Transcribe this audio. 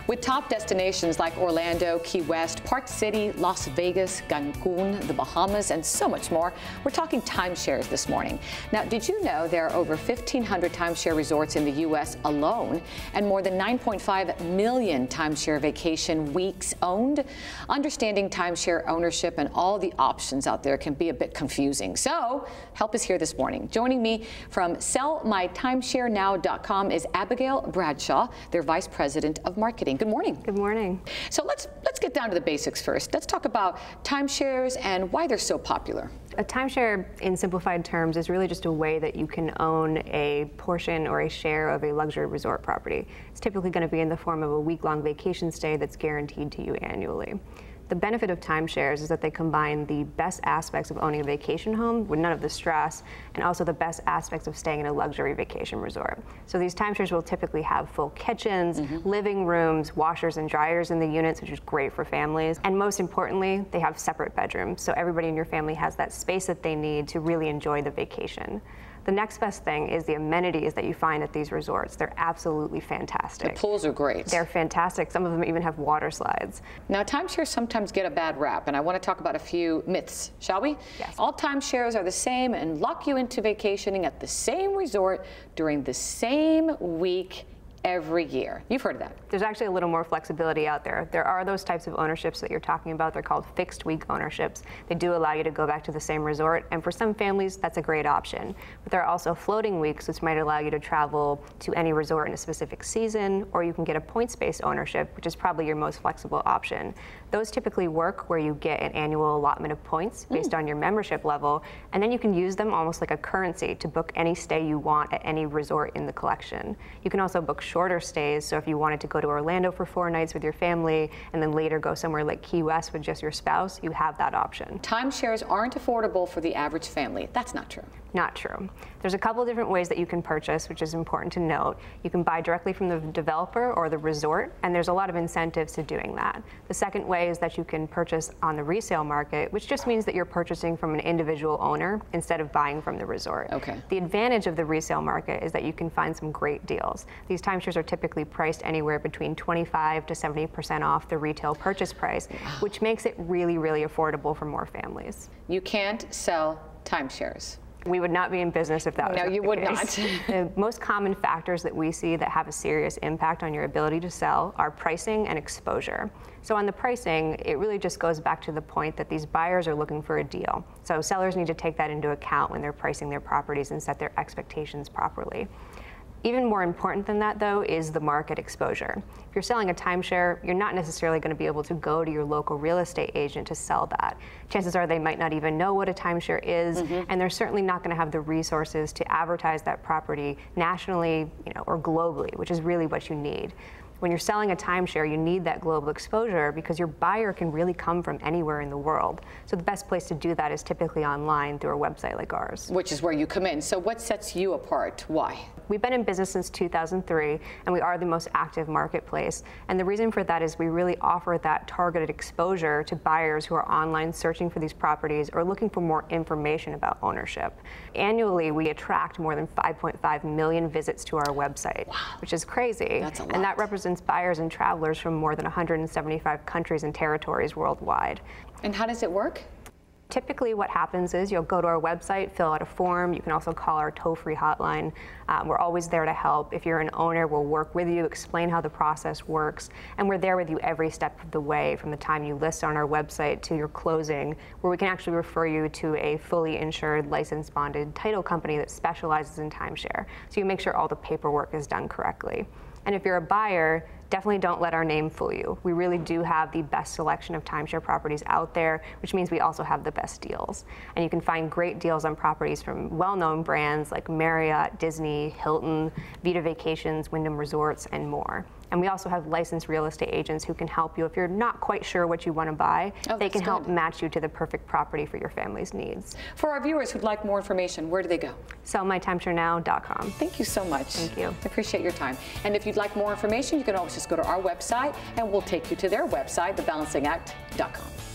With top destinations like Orlando, Key West, Park City, Las Vegas, Cancun, the Bahamas, and so much more, we're talking timeshares this morning. Now, did you know there are over 1,500 timeshare resorts in the U.S. alone and more than 9.5 million timeshare vacation weeks owned? Understanding timeshare ownership and all the options out there can be a bit confusing. So, help us here this morning. Joining me from sellmytimesharenow.com is Abigail Bradshaw, their Vice President of Marketing. Good morning. Good morning. So let's get down to the basics first. Let's talk about timeshares and why they're so popular. A timeshare, in simplified terms, is really just a way that you can own a portion or a share of a luxury resort property. It's typically going to be in the form of a week-long vacation stay that's guaranteed to you annually. The benefit of timeshares is that they combine the best aspects of owning a vacation home with none of the stress, and also the best aspects of staying in a luxury vacation resort. So these timeshares will typically have full kitchens, living rooms, washers and dryers in the units, which is great for families. And most importantly, they have separate bedrooms, so everybody in your family has that space that they need to really enjoy the vacation. The next best thing is the amenities that you find at these resorts. They're absolutely fantastic. The pools are great. They're fantastic. Some of them even have water slides. Now, timeshares sometimes get a bad rap, and I want to talk about a few myths, shall we? Yes. All timeshares are the same and lock you into vacationing at the same resort during the same week every year. You've heard of that. There's actually a little more flexibility out there. There are those types of ownerships that you're talking about. They're called fixed week ownerships. They do allow you to go back to the same resort, and for some families, that's a great option. But there are also floating weeks, which might allow you to travel to any resort in a specific season, or you can get a points-based ownership, which is probably your most flexible option. Those typically work where you get an annual allotment of points based on your membership level, and then you can use them almost like a currency to book any stay you want at any resort in the collection. You can also book shorter stays, so if you wanted to go to Orlando for 4 nights with your family and then later go somewhere like Key West with just your spouse, you have that option. Timeshares aren't affordable for the average family. That's not true. Not true. There's a couple different ways that you can purchase, which is important to note. You can buy directly from the developer or the resort, and there's a lot of incentives to doing that. The second way is that you can purchase on the resale market, which just means that you're purchasing from an individual owner instead of buying from the resort. Okay. The advantage of the resale market is that you can find some great deals. These timeshares are typically priced anywhere between 25 to 70% off the retail purchase price, which makes it really, really affordable for more families. You can't sell timeshares. We would not be in business if that was the case. No, you would not. The most common factors that we see that have a serious impact on your ability to sell are pricing and exposure. So on the pricing, it really just goes back to the point that these buyers are looking for a deal. So sellers need to take that into account when they're pricing their properties and set their expectations properly. Even more important than that, though, is the market exposure. If you're selling a timeshare, you're not necessarily going to be able to go to your local real estate agent to sell that. Chances are they might not even know what a timeshare is, and they're certainly not going to have the resources to advertise that property nationally, or globally, which is really what you need. When you're selling a timeshare, you need that global exposure because your buyer can really come from anywhere in the world. So the best place to do that is typically online through a website like ours. Which is where you come in. So what sets you apart? Why? We've been in business since 2003, and we are the most active marketplace. And the reason for that is we really offer that targeted exposure to buyers who are online searching for these properties or looking for more information about ownership. Annually, we attract more than 5.5 million visits to our website, which is crazy. That's a lot. And that represents buyers and travelers from more than 175 countries and territories worldwide. And how does it work? Typically what happens is you'll go to our website, fill out a form. You can also call our toll-free hotline. We're always there to help. If you're an owner, we'll work with you, explain how the process works, and we're there with you every step of the way from the time you list on our website to your closing, where we can actually refer you to a fully insured, licensed, bonded title company that specializes in timeshare. So you make sure all the paperwork is done correctly. And if you're a buyer, definitely don't let our name fool you. We really do have the best selection of timeshare properties out there, which means we also have the best deals. And you can find great deals on properties from well-known brands like Marriott, Disney, Hilton, Vita Vacations, Wyndham Resorts, and more. And we also have licensed real estate agents who can help you if you're not quite sure what you want to buy. They can help match you to the perfect property for your family's needs. For our viewers who'd like more information, where do they go? sellmytimesharenow.com. Thank you so much. Thank you. I appreciate your time. And if you'd like more information, you can always just go to our website and we'll take you to their website, thebalancingact.com.